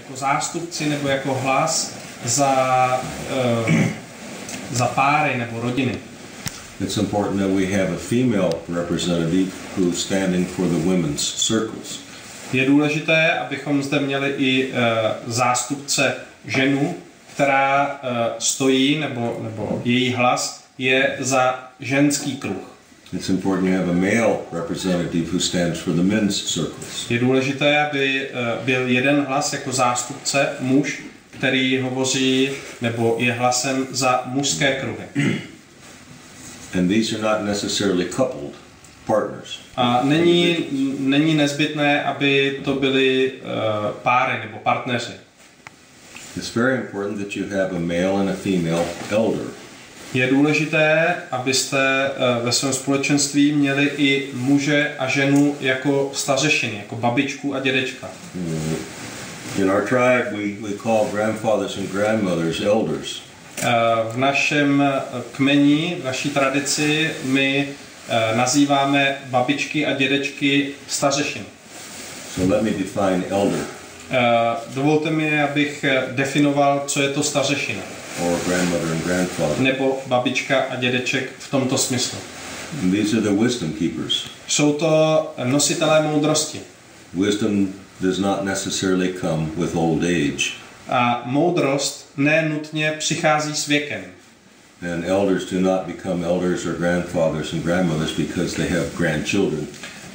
jako zástupci nebo jako hlas za páry nebo rodiny. It's important that we have a female representative who's standing for the women's circles. Je důležité, abychom zde měli i zástupce ženu, která stojí, nebo její hlas je za ženský kruh. It's important to have a male representative who stands for the men's circles. Je důležité, aby byl jeden hlas jako zástupce muž, který hovoří nebo je hlasem za mužské kruhy. And these are not necessarily coupled partners. A není nezbytné, aby to byly páry nebo partneři. It's very important that you have a male and a female elder. Je důležité, abyste ve svém společenství měli i muže a ženu jako stařešiny, jako babičku a dědečka. In our tribe we call grandfathers and grandmothers elders. V našem kmeni, v naší tradici my nazýváme babičky a dědečky stařešiny. So let me define elder. Dovolte mi, abych definoval, co je to stařešina. Or grandmother and grandfather. Nebo babička a dědeček v tomto smyslu. And these are the wisdom keepers. Jsou to nositelé moudrosti. Wisdom does not necessarily come with old age. A moudrost nenutně přichází s věkem. And elders do not become elders or grandfathers and grandmothers because they have grandchildren.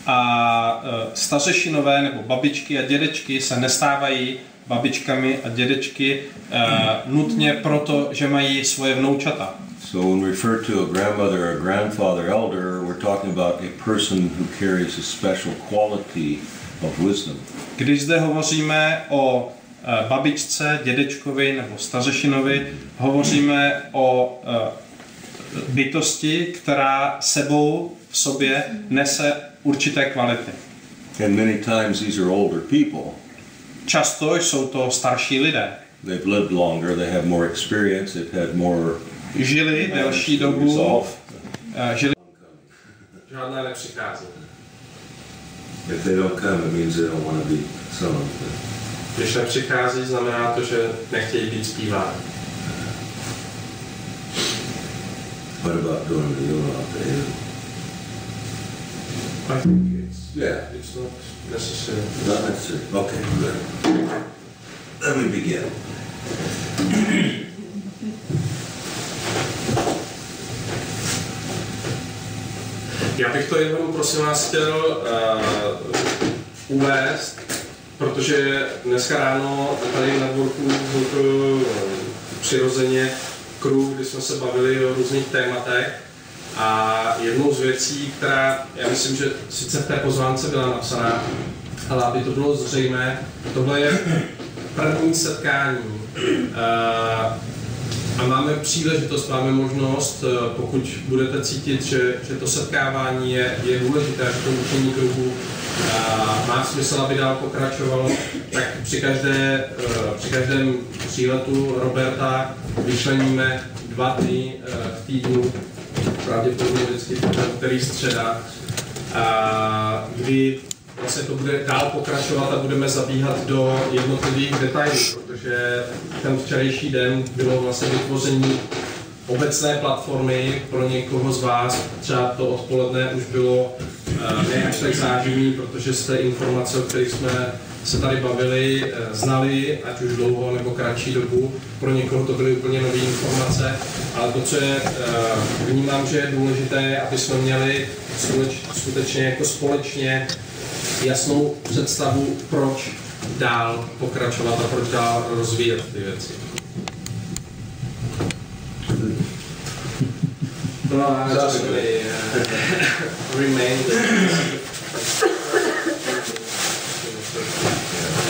A stařešinové nebo babičky a dědečky se nestávají babičkami a dědečky nutně proto, že mají svoje vnoučata. So when we refer to a grandmother or grandfather elder, we're talking about a person who carries a special quality of wisdom. Když zde hovoříme o babičce, dědečkovi nebo stařešinovi, hovoříme o bytosti, která sebou v sobě nese určité kvality. And many times these are older people. Často jsou to starší lidé. They've lived longer, they have more experience, they've had more. Žili delší dobu. Žádné nepřichází. If they don't come, it means they don't want to be sung. Když nepřichází, znamená to, že nechtějí být zpíváni. What about doing the yoga out there? I think it's not necessary. Not necessary. Okay, good. Let me begin. Já bych to jenom, prosím vás, chtěl uvést, protože dneska ráno tady na dvorku byl přirozeně kruh, kdy jsme se bavili o různých tématech. A jednou z věcí, která, já myslím, že sice v té pozvánce byla napsaná, ale aby to bylo zřejmé, tohle je první setkání. A máme příležitost, máme možnost, pokud budete cítit, že to setkávání je důležité v tom učení kruhu, má smysl, aby dál pokračovalo, tak při každém příletu Roberta vyčleníme 2 dny v týdnu, pravděpodobně vždycky který středa, kdy vlastně to bude dál pokračovat a budeme zabíhat do jednotlivých detailů, protože ten včerejší den bylo vlastně vytvoření obecné platformy pro někoho z vás. Třeba to odpoledne už bylo ne až tak záživný, protože jste informace, o kterých jsme se tady bavili, znali, ať už dlouho nebo kratší dobu. Pro někoho to byly úplně nové informace, ale to, co je, vnímám, že je důležité, aby jsme měli skutečně jako společně jasnou představu, proč dál pokračovat a proč dál rozvíjet ty věci. No, actually, remain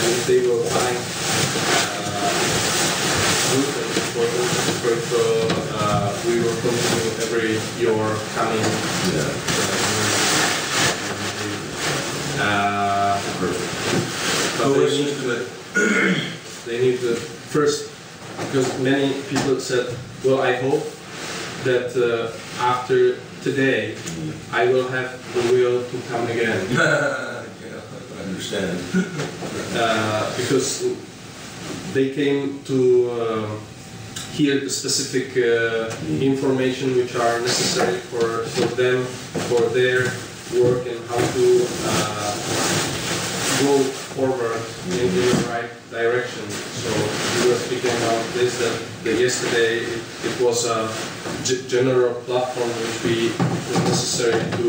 and they will find good and important spiritual. We will continue every your coming. But they need to first, because many people said, well, I hope that after today I will have the will to come again. Yeah, I understand. Because they came to hear the specific information which are necessary for them, for their work and how to go forward in the right direction. So we were speaking about this, that yesterday it was a general platform which was necessary to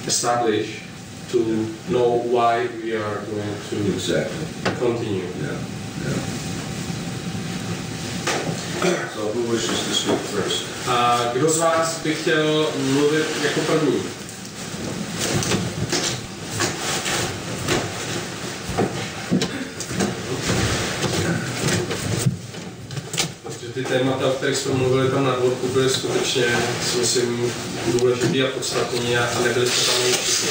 establish, to know why we are going to continue. So who wishes to speak first? Kdo z vás by chtěl mluvit jako první? Protože ty témata, o kterých jsme mluvili tam na dvorku, byly skutečně, si myslím, důležitý a podstatný a nebyli jsme tam všichni.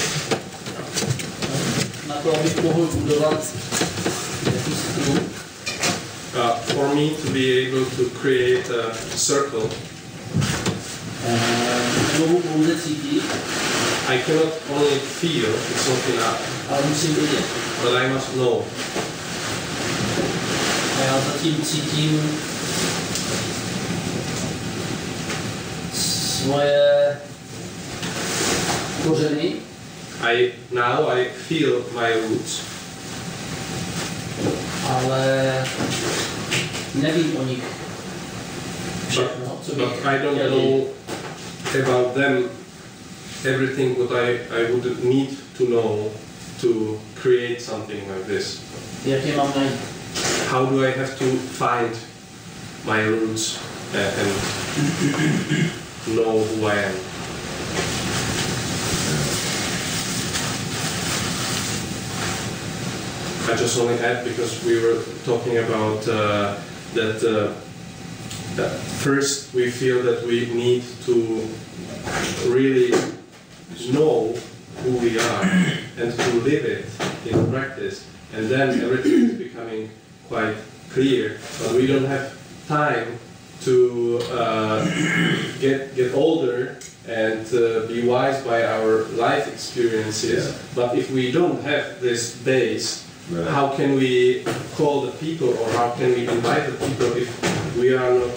Na to, abych mohl budovat jakýsi kruh, for me to be able to create a circle, nemohu pouze cítit, I cannot only feel, it's not enough, ale musím vědět. but I must know. A já zatím cítím svoje kořeny, Now I feel my roots, ale nevím o nich všechno, co bych but I don't chtěl know about them everything what I would need to know to create something like this. jak je mám najít. How do I have to find my roots and know who I am? I just want to add, because we were talking about that first we feel that we need to really know who we are and to live it in practice, and then everything is becoming quite clear. But we don't have time to get older and be wise by our life experiences. Yeah. But if we don't have this base, Right. how can we call the people, or how can we invite the people if we are not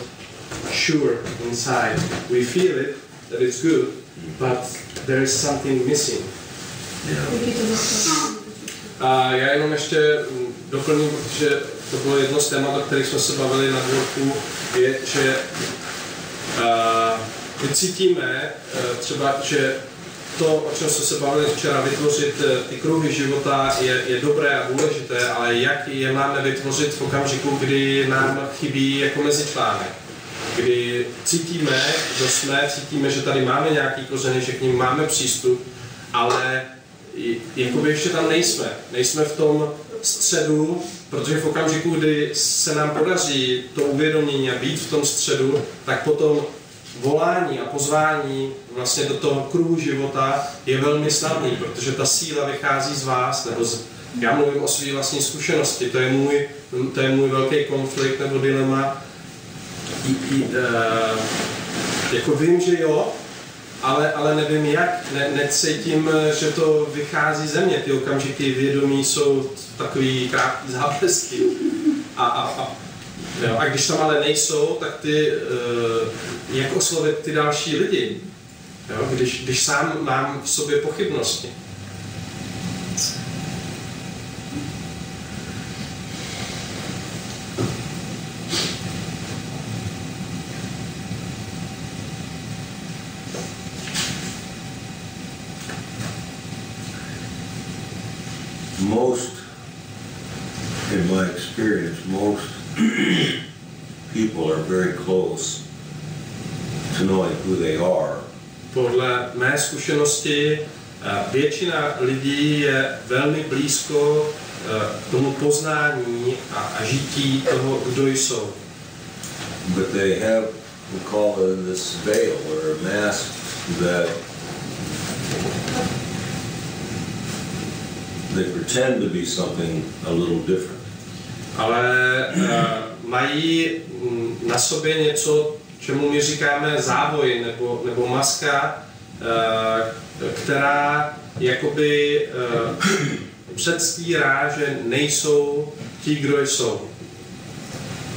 sure inside? We feel it, that it's good, but there is something missing. A já jenom ještě doplním, protože to bylo jedno z témat, o kterých jsme se bavili na dvorku, je, že my cítíme třeba, že to, o čem jsme se bavili včera, vytvořit ty kruhy života je dobré a důležité, ale jak je máme vytvořit v okamžiku, kdy nám chybí jako mezičlánek. Kdy cítíme, kdo jsme, cítíme, že tady máme nějaký kořeny, že k nim máme přístup, ale jakoby ještě tam nejsme. Nejsme v tom středu, protože v okamžiku, kdy se nám podaří to uvědomění a být v tom středu, tak potom volání a pozvání vlastně do toho kruhu života je velmi snadný, protože ta síla vychází z vás, nebo já mluvím o své vlastní zkušenosti, to je můj velký konflikt nebo dilema. Jako vím, že jo, ale nevím jak, necítím, že to vychází ze mě, ty okamžiky vědomí jsou takový krátký záblesky. A když tam ale nejsou, tak ty, jak oslovit ty další lidi, jo? Když sám mám v sobě pochybnosti. Most, in my experience, most people are very close to knowing who they are. Podle mé zkušenosti většina lidí je velmi blízko k tomu poznání a žití toho, kdo jsou. But they have, we call it this veil or a mask that they pretend to be something a little different. Ale mají na sobě něco, čemu my říkáme závoj nebo maska, která jakoby předstírá, že nejsou ti, kdo jsou.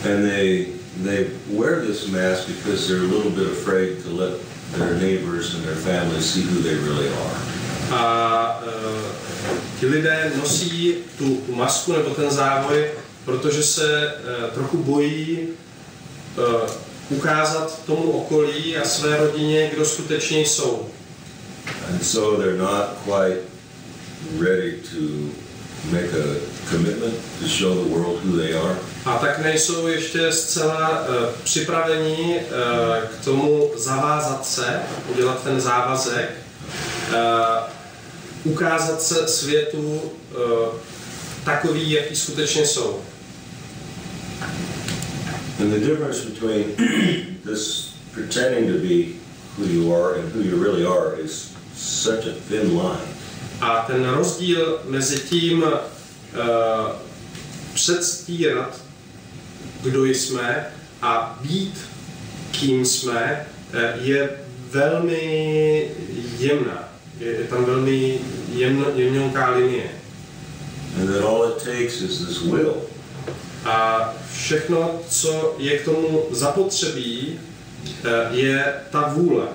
And they wear this mask because they're a little bit afraid to let their neighbors and their families see who they really are. A ti lidé nosí tu masku nebo ten závoj, protože se trochu bojí ukázat tomu okolí a své rodině, kdo skutečně jsou. And so they're not quite ready to make a commitment to show the world who they are. A tak nejsou ještě zcela připraveni k tomu zavázat se, udělat ten závazek, ukázat se světu takový, jaký skutečně jsou. And the difference between this pretending to be who you are and who you really are is such a thin line. A ten rozdíl mezi tím předstírat, kdo jsme, a být, kým jsme, je velmi jemná. Je tam velmi jemňonká linie. And that all it takes is this will. A všechno, co je k tomu zapotřebí, je ta vůle.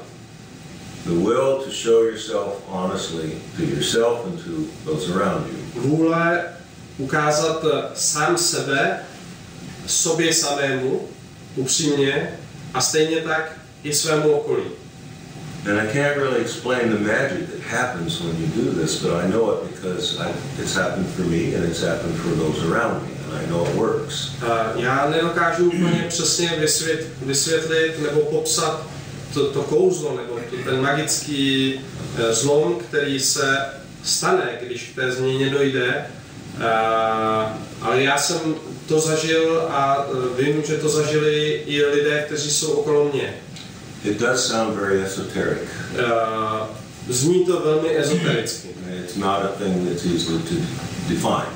The will to show yourself honestly to yourself and to those around you. Vůle ukázat sám sebe, sobě samému, upřímně, a stejně tak i svému okolí. And I can't really explain the magic that happens when you do this, but I know it because it's happened for me and it's happened for those around me, and I know it works. Já nedokážu úplně přesně vysvětlit nebo popsat to kouzlo nebo ten magický zlom, který se stane, když k té změně dojde. Ale já jsem to zažil a vím, že to zažili i lidé, kteří jsou okolo mě. It does sound very esoteric. Zní to velmi ezotericky. It's not a thing that's easy to define.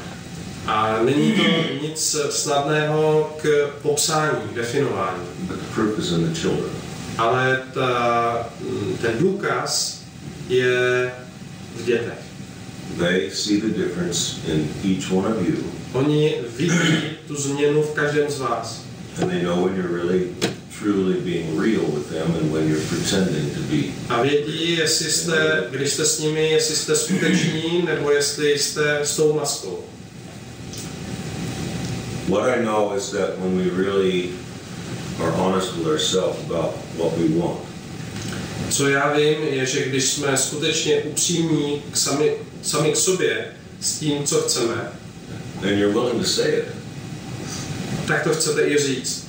A není to nic snadného k popsání, definování. But the proof is in the children. Ale ten důkaz je v dětech. They see the difference in each one of you. Oni vidí tu změnu v každém z vás. And they know when you're really truly being real with them and when you're pretending to be. A vědí, jestli jste, když jste s nimi, jestli jste skuteční, nebo jestli jste s tou maskou. What I know is that when we really are honest with ourselves about what we want. Co já vím, je, že když jsme skutečně upřímní sami k sobě s tím, co chceme, and you're willing to say it, tak to chcete i říct.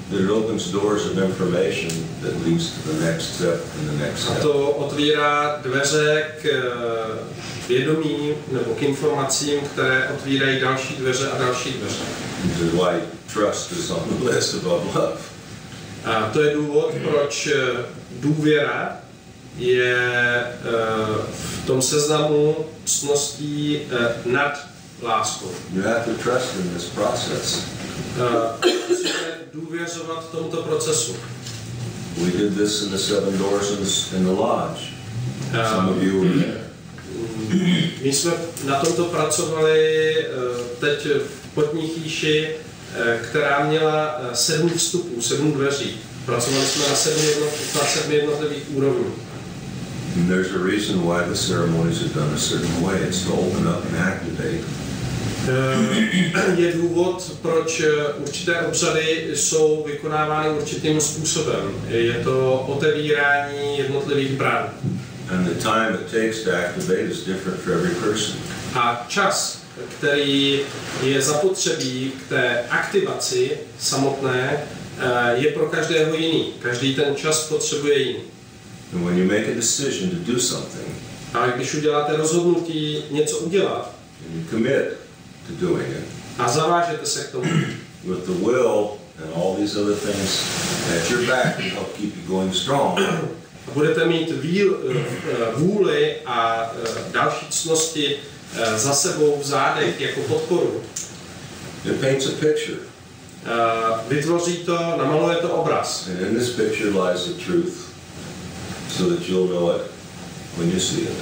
that it opens doors of information that leads to the next step and the next A step. to otvírá dveře k vědomí nebo k informacím, které otvírají další dveře a další dveře. This is why trust is on the list above love. A to je důvod, proč důvěra je v tom seznamu ctností nad láskou. You have to trust in this process. Musíte důvěřovat tomuto procesu. We did this in the Seven Doors in the lodge. Some of you were there. My jsme na tomto pracovali teď v Potní chýši, která měla 7 vstupů, 7 dveří. Pracovali jsme na 7 jednotlivých úrovních. And there's a reason why the ceremonies are done a certain way. It's to open up and activate. Je důvod, proč určité obřady jsou vykonávány určitým způsobem. Je to otevírání jednotlivých bran. And the time it takes to activate is different for every person. A čas, který je zapotřebí k té aktivaci samotné, je pro každého jiný. Každý ten čas potřebuje jiný. And when you make a decision to do something, a když uděláte rozhodnutí něco udělat, and you commit to doing it, a zavážete se k tomu, with the will and all these other things at your back to help keep you going strong, a budete mít vůli a další ctnosti za sebou v zádech jako podporu, it paints a picture. Vytvoří to, namaluje to obraz. And in this picture lies the truth, so that you'll know it when you see it.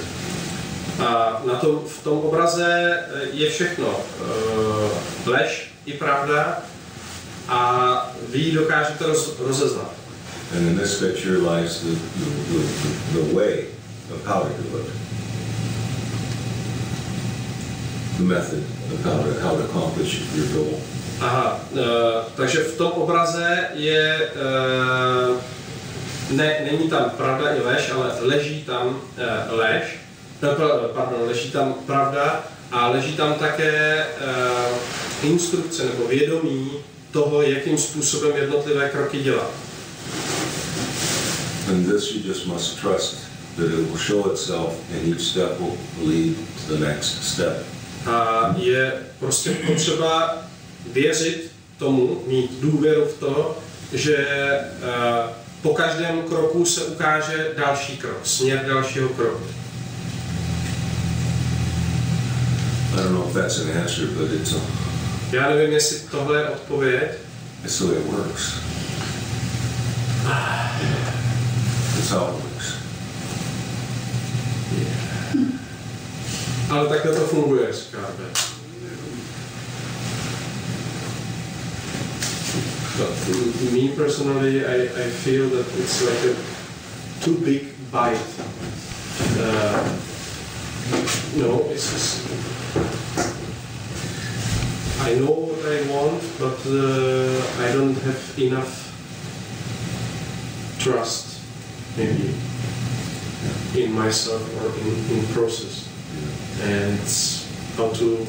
A v tom obraze je všechno. Lež i pravda. a vy ji dokážete rozeznat. And in this picture lies the way of how to do it. The method of how to accomplish your goal. Aha, takže v tom obraze je, není tam pravda i lež, ale leží tam lež, leží tam pravda a leží tam také instrukce nebo vědomí toho, jakým způsobem jednotlivé kroky dělat. And this you just must trust that it will show itself and each step will lead to the next step. A je prostě potřeba věřit tomu, mít důvěru v to, že po každém kroku se ukáže další krok, směr dalšího kroku. I don't know if that's an answer, but it's a... Já nevím, jestli tohle je odpověď. It's the way it works. It's how it works. Ale takhle to funguje, říká Albert. But me personally, I feel that it's like a too big bite. No, it's I know what I want, but I don't have enough trust, maybe, in myself or in process. And how to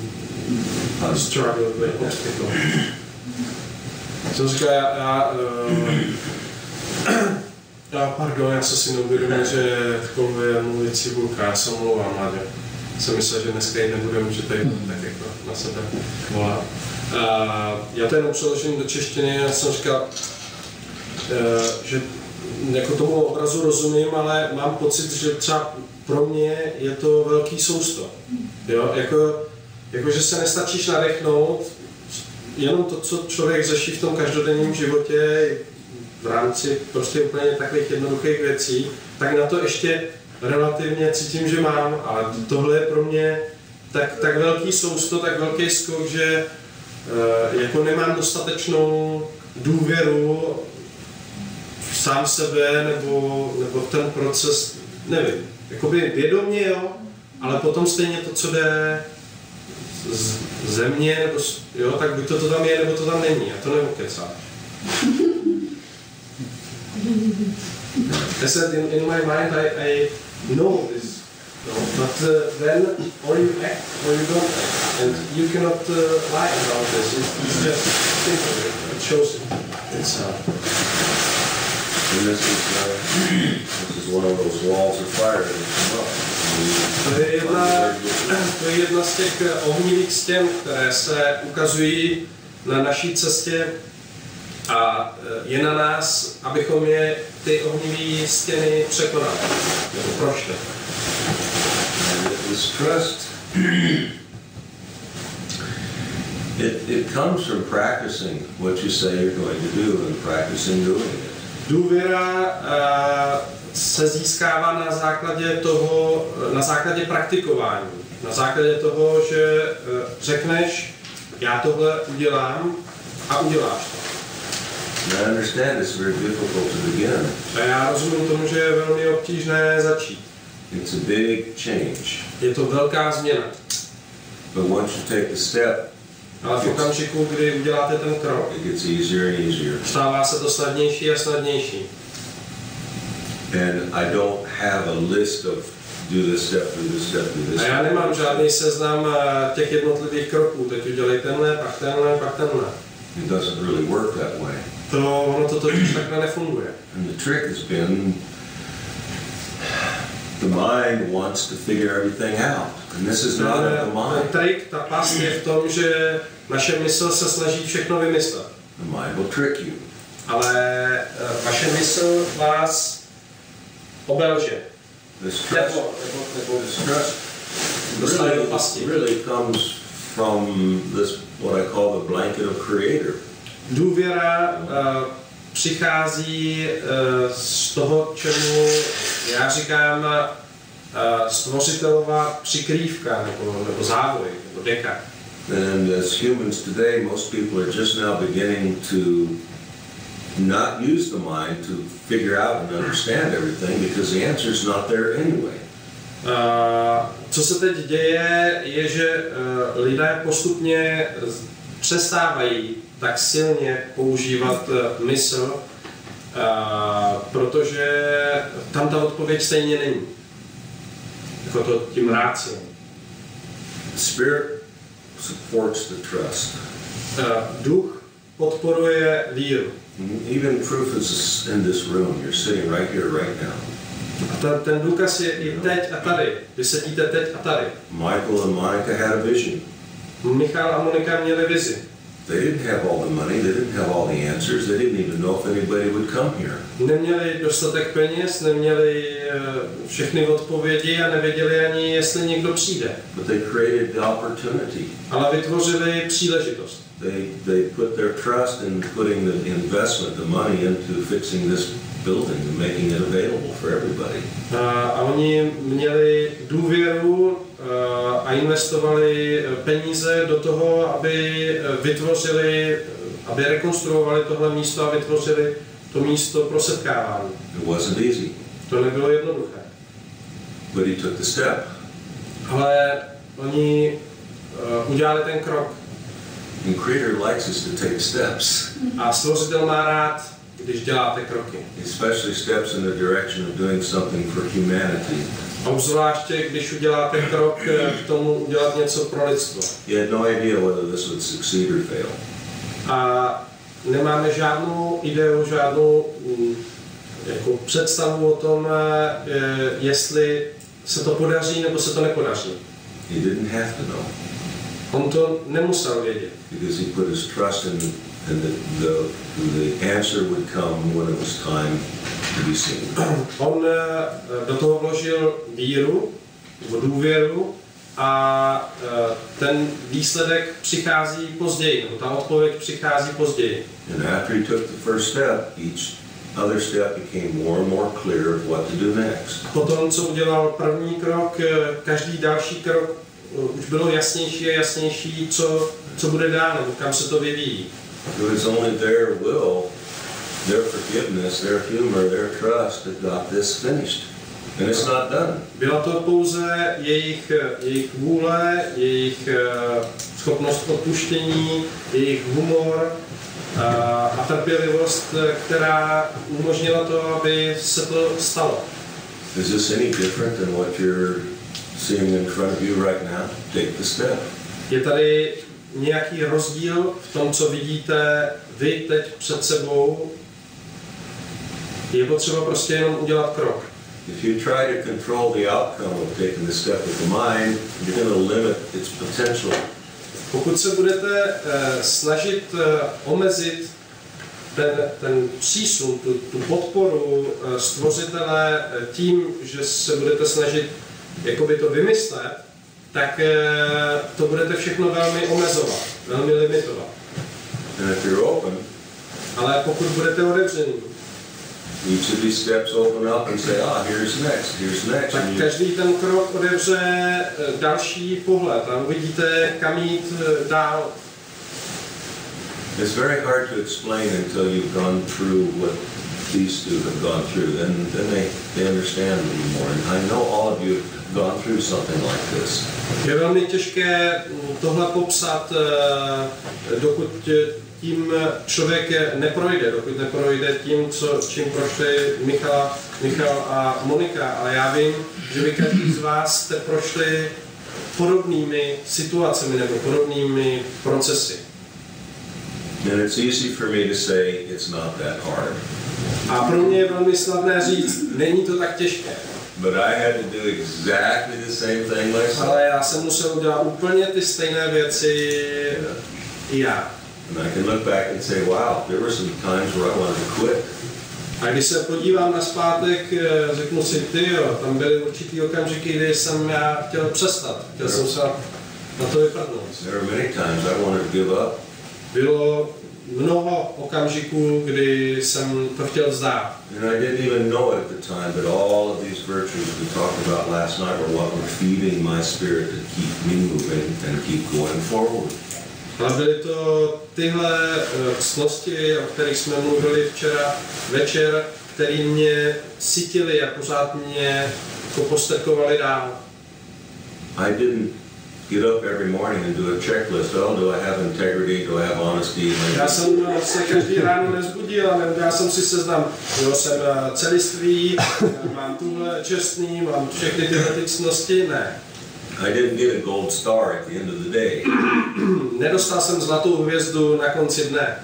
struggle with obstacles. Jsem říkal, pardon, já se si neuvědomil, že v koluje mluvící bulka, já se omlouvám, Mladě. Jsem myslel, že dneska jít nebudeme, že tady tak jako na sebe volá. Já to jenom přeložím do češtiny, já jsem říkal, že jako tomu obrazu rozumím, ale mám pocit, že třeba pro mě je to velký sousto. Jo? Jako, že se nestačíš nadechnout, jenom to, co člověk řeší v tom každodenním životě, v rámci prostě úplně takových jednoduchých věcí, tak na to ještě relativně cítím, že mám, ale tohle je pro mě tak velký sousto, tak velký skok, že jako nemám dostatečnou důvěru v sám sebe nebo v ten proces, nevím. Jakoby vědomě, jo, ale potom stejně to, co jde ze mě, nebo, jo, tak buď to tam je, nebo to tam není. A to neokecáš. I said in my mind, I know this, no, but then or you act or you don't act, and you cannot lie about this. It's just simple. It shows itself. And this is one of those walls of fire that come up. To je jedna z těch ohnivých stěn, které se ukazují na naší cestě a je na nás, abychom je ty ohnivé stěny překonali, nebo prošli. This trust, it comes from practicing what you say you're going to do and practicing doing it. Důvěra se získává na základě praktikování. Na základě toho, že řekneš, já tohle udělám a uděláš to. I understand it's very difficult to begin. A já rozumím tomu, že je velmi obtížné začít. It's a big change. Je to velká změna. But once you take the step, ale v okamžiku, kdy uděláte ten krok, it gets easier and easier. Stává se to snadnější a snadnější. And I don't have a list of do this step, do this step, do this. A já nemám žádný seznam těch jednotlivých kroků. Teď udělej tenhle, pak tenhle, pak tenhle. It doesn't really work that way. Ono to totiž takhle nefunguje. And the trick has been the mind wants to figure everything out. And this is not the mind. Ten trik, ta past je v tom, že naše mysl se snaží všechno vymyslet. The mind will trick you. Ale vaše mysl vás obelže. This trust really comes from this, what I call the blanket of Creator. Důvěra přichází z toho, čemu já říkám stvořitelová přikrývka nebo závoj, nebo deka. And as humans today, most people are just now beginning to not use the mind to figure out and understand everything because the answer is not there anyway. Co se teď děje, je, že lidé postupně přestávají tak silně používat mysl, protože tam ta odpověď stejně není. Jako to tím ráciem. Spirit supports the trust. Duch podporuje víru. Even proof is in this room. You're sitting right here, right now. A ten důkaz je i teď a tady. Vy sedíte teď a tady. Michael and Monica had a vision. Michal a Monika měli vizi. They didn't have all the money, they didn't have all the answers, they didn't even know if anybody would come here. Neměli dostatek peněz, neměli všechny odpovědi a nevěděli ani, jestli někdo přijde. But they created the opportunity. Ale vytvořili příležitost. They put their trust in putting the investment, the money into fixing this building and making it available for everybody. A oni měli důvěru a investovali peníze do toho, aby vytvořili, aby rekonstruovali tohle místo a vytvořili to místo pro setkávání. It wasn't easy. To nebylo jednoduché. But he took the step. Ale oni udělali ten krok. And Creator likes us to take steps. A Stvořitel má rád, když děláte kroky. Especially steps in the direction of doing something for humanity. A obzvláště, když uděláte krok k tomu udělat něco pro lidstvo. You had no idea whether this would succeed or fail. A nemáme žádnou ideu, žádnou jako představu o tom, jestli se to podaří nebo se to nepodaří. He didn't have to know. On to nemusel vědět. Because he put his trust in the answer would come when it was time to be seen. On do toho vložil víru, nebo důvěru a ten výsledek přichází později, nebo ta odpověď přichází později. And after he took the first step, each other step became more and more clear of what to do next. Potom, co udělal první krok, každý další krok už bylo jasnější a jasnější, co bude dál, nebo kam se to vyvíjí. It was only their will, their forgiveness, their humor, their trust that got this finished. And it's not done. Byla to pouze jejich vůle, jejich schopnost odpuštění, jejich humor a trpělivost, která umožnila to, aby se to stalo. Is this any different than what you're seeing in front of you right now? Take the step. Je tady nějaký rozdíl v tom, co vidíte vy teď před sebou? Je potřeba prostě jenom udělat krok. If you try to control the outcome of taking the step with the mind, you're going to limit its potential. Pokud se budete snažit omezit ten přísun, tu podporu Stvořitele tím, že se budete snažit jakoby to vymyslet, tak to budete všechno velmi omezovat, velmi limitovat. And if you're open, ale pokud budete otevření, each of these steps open up and say, here's next. Tak každý ten krok otevře další pohled a uvidíte, kam jít dál. It's very hard to explain until you've gone through what these two have gone through. Then they understand a little more. And I know all of you have gone through something like this. Je velmi těžké tohle popsat, dokud tím člověk neprojde, dokud neprojde tím, čím prošli Michal a Monika. Ale já vím, že vy každý z vás jste prošli podobnými situacemi nebo podobnými procesy. And it's easy for me to say it's not that hard. A pro mě je velmi snadné říct, není to tak těžké. But I had to do exactly the same thing myself. Ale já jsem musel udělat úplně ty stejné věci i já. And I can look back and say, wow, there were some times where I wanted to quit. A když se podívám nazpátek, řeknu si, tam byly určitý okamžiky, kdy jsem já chtěl přestat. Chtěl jsem se na to vyprdnout. There were many times I wanted to give up. Bylo mnoho okamžiků, kdy jsem to chtěl vzdát. And I didn't even know it at the time, but all of these virtues we talked about last night were what were feeding my spirit to keep me moving and keep going forward. Ale byly to tyhle ctnosti, o kterých jsme mluvili včera večer, které mě sytily a pořád mě postrkovali dál. I didn't get up every morning and do a checklist. Oh, do I have integrity? Do I have honesty? Já jsem se každý ráno nezbudil a neudělal jsem si seznam. Jo, jsem celistvý, mám tuhle čestný, mám všechny tyhle ctnosti. Ne. I didn't get a gold star at the end of the day. Nedostal jsem zlatou hvězdu na konci dne.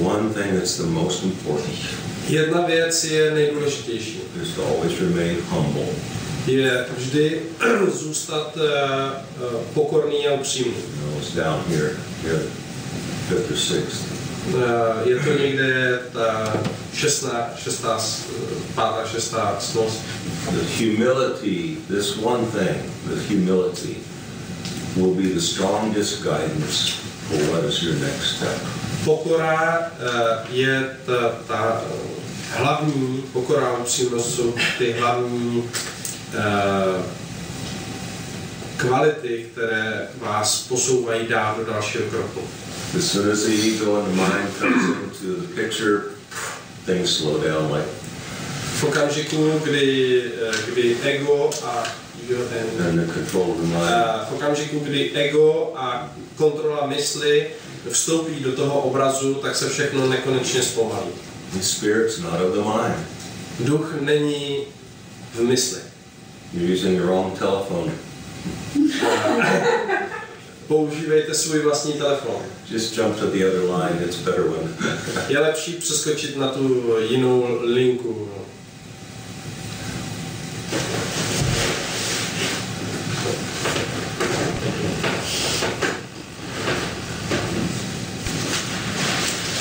One thing that's the most important Jedna věc je nejdůležitější. is to always remain humble. Je vždy zůstat pokorný a upřímný. It's down here, fifth or sixth. Je to někde ta pátá, šestá ctnost. The humility, this one thing, the humility, will be the strongest guidance for what is your next step. Pokora je ta hlavní, pokora a upřímnost jsou ty hlavní kvality, které vás posouvají dál do dalšího kroku. As soon as the ego and the mind comes into the picture, things slow down like. V okamžiku, kdy ego a And the control of the mind. v okamžiku, kdy ego a kontrola mysli vstoupí do toho obrazu, tak se všechno nekonečně zpomalí. The spirit's not of the mind. Duch není v mysli. You're using the wrong telephone. Používejte svůj vlastní telefon. Just jump to the other line, it's a better one. Je lepší přeskočit na tu jinou linku.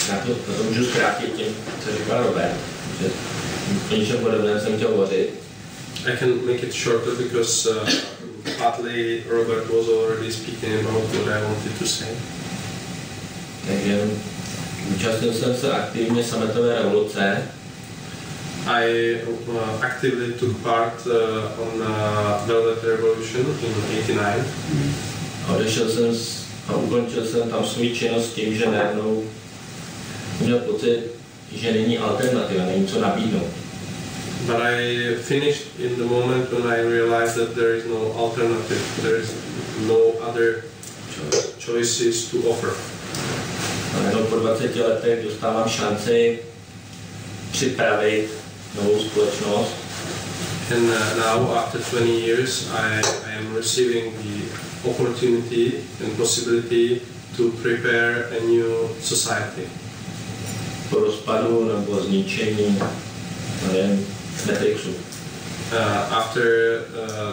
Na to můžu zkrátit tím, co říkal Robert, že o něčem podobném jsem chtěl hovořit. I can make it shorter because partly Robert was already speaking about what I wanted to say. Takže účastnil jsem se aktivně sametové revoluce. I actively took part on Velvet Revolution in 89. Odešel jsem a ukončil jsem tam svou činnost tím, že najednou měl pocit, že není alternativa, není co nabídnout. But I finished in the moment when I realized that there is no alternative, there is no other choices to offer. A najednou po 20 letech dostávám šanci připravit novou společnost. And now, after 20 years, I am receiving the opportunity and possibility to prepare a new society. Po rozpadu nebo zničení, nevím, Matrixu. After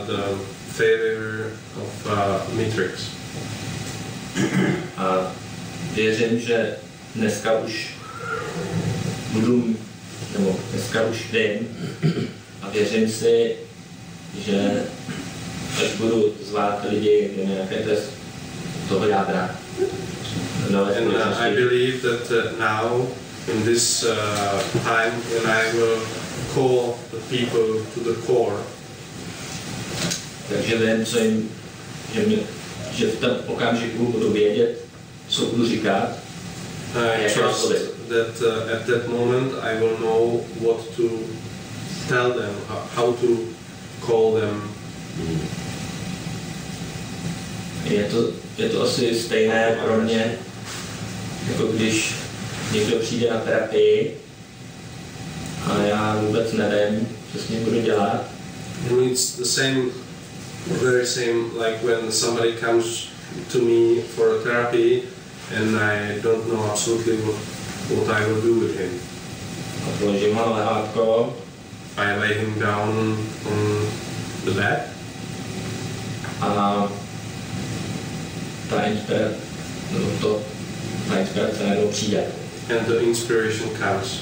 the failure of Matrix. A věřím, že dneska už vím a věřím si, že až budu zvát lidi do nějaké toho jádra. And I believe that now, in this time when I will call the people to the core, takže vím, že v tom okamžiku budu vědět, co budu říkat. I trust that at that moment I will know what to tell them, how to call them. Je to asi stejné pro mě, jako když někdo přijde na terapii a já vůbec nevím, co s ním budu dělat. It's the same, very same, like when somebody comes to me for a therapy and I don't know absolutely what I will do with him. A položím ho na lehátko. I lay him down on the bed. A ta inspirace najednou přijde. And the inspiration comes.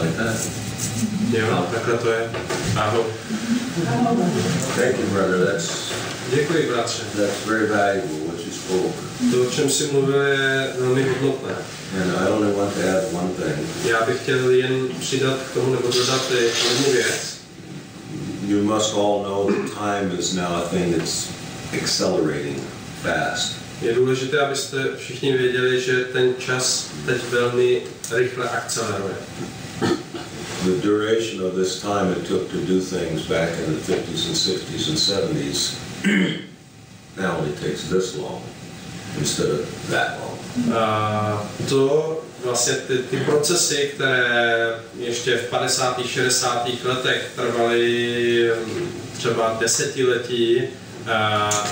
Like that. Jo, takhle to je. Ahoj. Thank you, brother. Děkuji, bratře. That's very valuable, what you spoke. spoke. To, o čem si mluvil, je velmi hodnotné. And I only want to add one thing. Já bych chtěl jen přidat k tomu nebo dodat jednu věc. You must all know that time is now a thing that's accelerating fast. Je důležité, abyste všichni věděli, že ten čas teď velmi rychle akceleruje. The duration of this time it took to do things back in the 50s and 60s and 70s now only takes this long instead of that long. To vlastně ty procesy, které ještě v 50. 60. letech trvaly třeba desetiletí,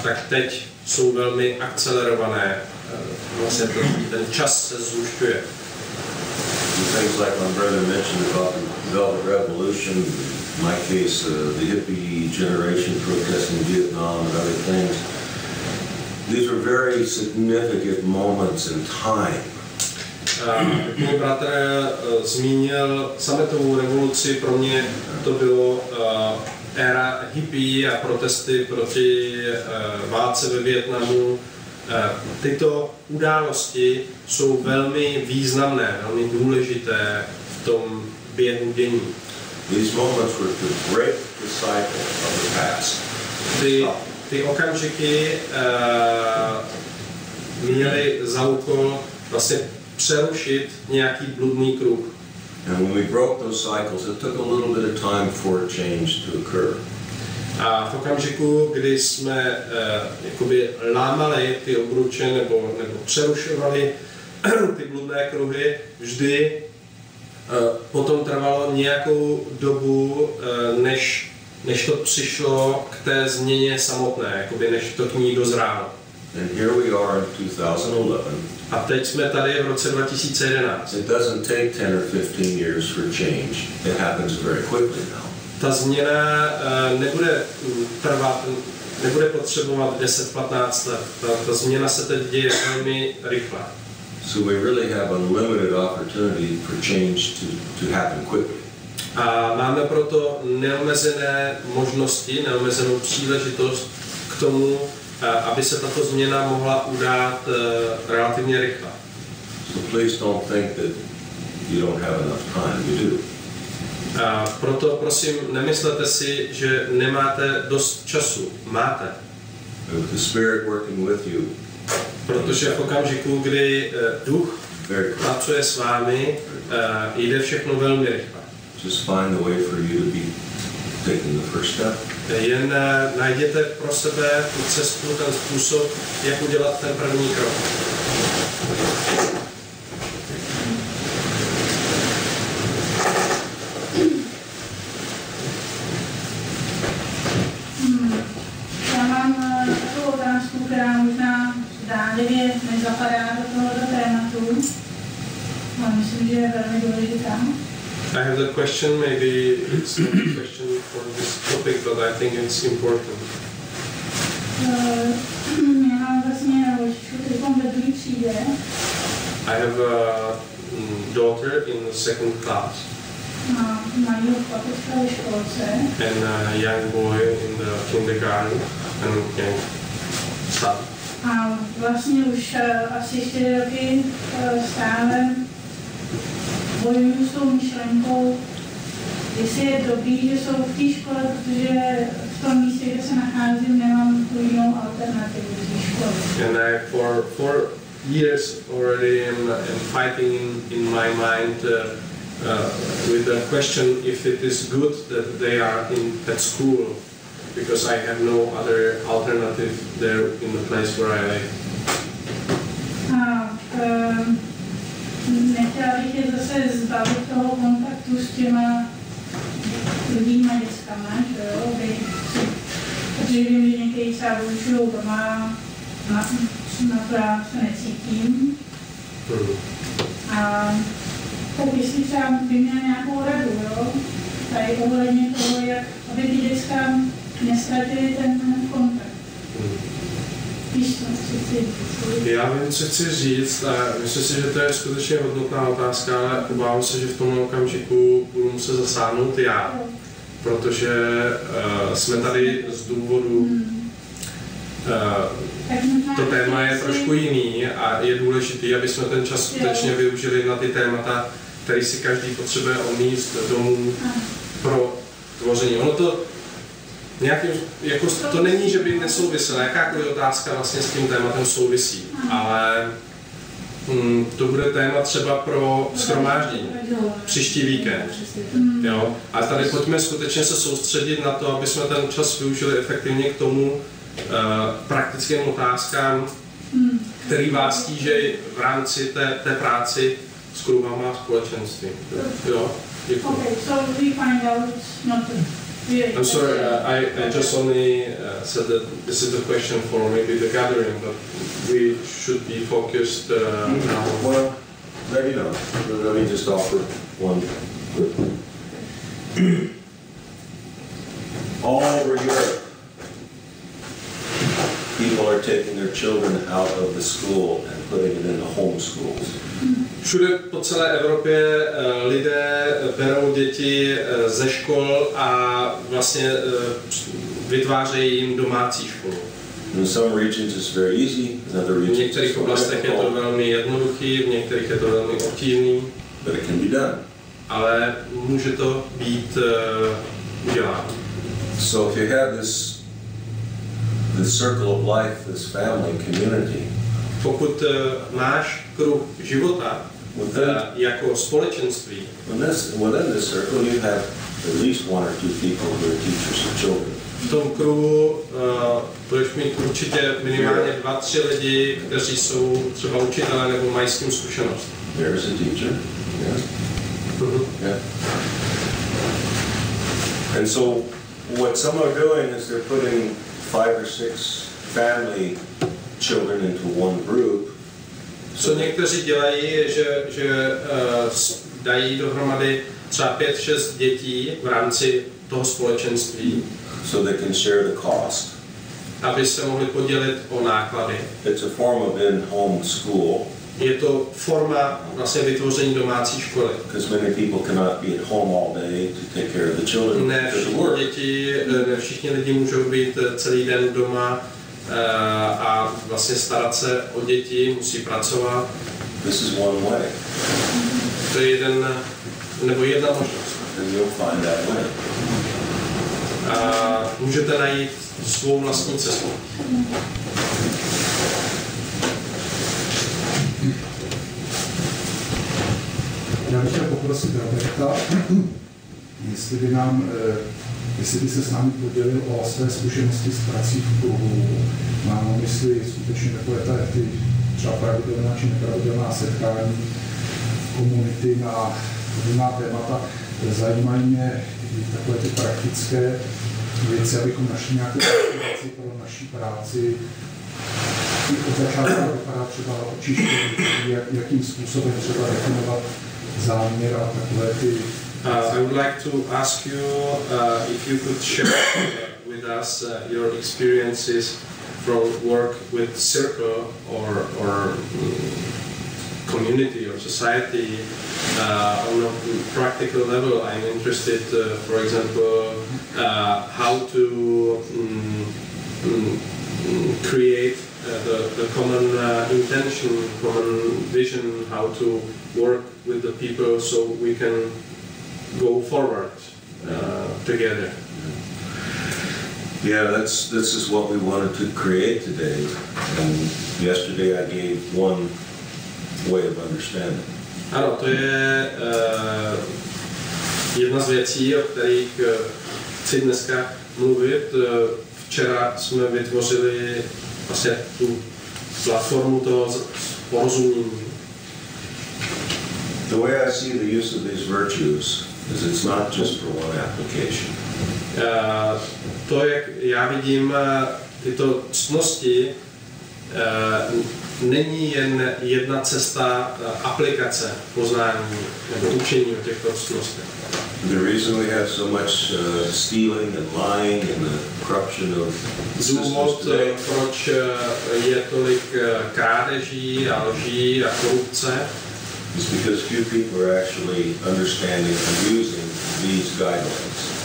tak teď jsou velmi akcelerované. Vlastně ten čas se zhušťuje. Things like my brother mentioned about the Velvet Revolution, in my case, the hippie generation protesting Vietnam and other things. These were very significant moments in time. Můj bratr zmínil sametovou revoluci, pro mě to bylo éra hippie a protesty proti válce ve Vietnamu. Tyto události jsou velmi významné, velmi důležité v tom běhu dění. These moments were to break the cycle of the past. Ty okamžiky měly za úkol vlastně přerušit nějaký bludný kruh. And when we broke those cycles, it took a little bit of time for a change to occur. A v okamžiku, kdy jsme jakoby lámali ty obruče nebo přerušovali ty bludné kruhy, vždy potom trvalo nějakou dobu, než to přišlo k té změně samotné, jakoby než to k ní dozrálo. And here we are in 2011. A teď jsme tady v roce 2011. It doesn't take 10 or 15 years for change. It happens very quickly now. Ta změna nebude trvat, nebude potřebovat 10-15 let. Ta změna se teď děje velmi rychle. So we really have unlimited opportunity for change to happen quickly. A máme proto neomezené možnosti, neomezenou příležitost k tomu, aby se tato změna mohla udát relativně rychle. So please don't think that you don't have enough time. You do. Proto prosím, nemyslete si, že nemáte dost času. Máte. With the Spirit working with you. Protože v okamžiku, kdy duch pracuje s vámi, jde všechno velmi rychle. Just find the way for you to be taking the first step. Jen najděte pro sebe tu cestu, ten způsob, jak udělat ten první krok. Já mám takovou otázku, která možná zdánlivě nezapadá do tohoto tématu, ale myslím, že je velmi důležitá. I have the question, maybe it's not a question for this topic, but I think it's important. Já mám vlastně holčičku, kterou ve druhé třídě. I have a daughter in the second class. Malýho chlapečka ve školce. And a young boy in the kindergarten and young son. A vlastně už asi 4 roky stále bojuju s tou myšlenkou, jestli je dobrý, že jsou v té škole, protože v tom místě, kde se nacházím, nemám jinou alternativu z té školy. And I, for 4 years already am fighting in my mind with the question if it is good that they are in that school, because I have no other alternative there in the place where I live. Nechtěla bych je zase zbavit toho kontaktu s těma druhýma dětskama, že jo? Protože vím, že někteří třeba vyučujou doma, na to já se necítím. A tak jestli třeba by měl nějakou radu, jo? Tady ohledně toho, jak aby ty děcka nestratili ten kontakt. Já vím, co chci říct a myslím si, že to je skutečně hodnotná otázka, ale obávám se, že v tomhle okamžiku budu muset zasáhnout já, protože jsme tady z důvodu to téma je trošku jiný a je důležité, aby jsme ten čas skutečně využili na ty témata, které si každý potřebuje odníst domů pro tvoření. Ono to nějakým, jako to není, že by nesouvisela, jakákoliv otázka vlastně s tím tématem souvisí, ale to bude téma třeba pro shromáždění, příští víkend. Jo? A tady pojďme skutečně se soustředit na to, aby jsme ten čas využili efektivně k tomu praktickým otázkám, který vás tíží v rámci té práci s kruhama společenství. Jo? Děkuji. Okay, so we find out not to. I'm sorry, I just only said that this is a question for maybe the gathering, but we should be focused now. Well, maybe not. Let me just offer one quick one. All over Europe, people are taking their children out of the school and putting it into home schools. Všude po celé Evropě lidé berou děti ze škol a vlastně vytvářejí jim domácí školu. In some regions it's very easy, in other regions v některých oblastech je to velmi jednoduchý, v některých je to velmi obtížný. But it can be done. Ale může to být uděláno. So if you have this circle of life, this family, community, pokud máš kruh života jako společenství, within this circle you have at least one or two people who are teachers of children. V tom kruhu budeš mít určitě minimálně 2-3 lidi, kteří jsou třeba učitelé nebo mají s tím zkušenost. There is a teacher. Yeah. Yeah. And so what some are doing is they're putting 5 or 6 family children into one group. Co někteří dělají, je, že dají dohromady třeba 5-6 dětí v rámci toho společenství. So they can share the cost. Aby se mohli podělit o náklady. It's a form of in-home school. Je to forma vlastně vytvoření domácí školy. Because many people cannot be at home all day to take care of the children. Ne všichni lidi můžou být celý den doma a vlastně starat se o děti, musí pracovat. This is one way. To je jedna možnost. And you'll find that way. A můžete najít svou vlastní cestu. Já bych chtěl poprosit Roberta, jestli by se s námi podělil o své zkušenosti s prací v kruhu. Mám na mysli skutečně takové ty třeba pravidelná či nepravidelná setkání komunity na různá témata. Zajímají mě takové ty praktické věci, abychom našli nějakou inspiraci pro naší práci. Od začátku vypadá třeba očištění, jakým způsobem třeba definovat záměr a takové ty... I would like to ask you if you could share with us your experiences from work with circle or community or society on a practical level. I'm interested, for example, how to create the common intention, common vision, how to work with the people so we can go forward together. Yeah, this is what we wanted to create today. And yesterday I gave one way of understanding. Ano, to je jedna z věcí, o kterých chci dneska mluvit. Včera jsme vytvořili vlastně tu platformu toho porozumění. The way I see the use of these virtues is it's not just for one application. To, jak já vidím tyto ctnosti, není jen jedna cesta aplikace poznání nebo učení o těchto ctnostech. The reason we have so much stealing and lying and the corruption of the systems today, proč je tolik krádeží a lží a korupce, is because few people are actually understanding and using these guidelines.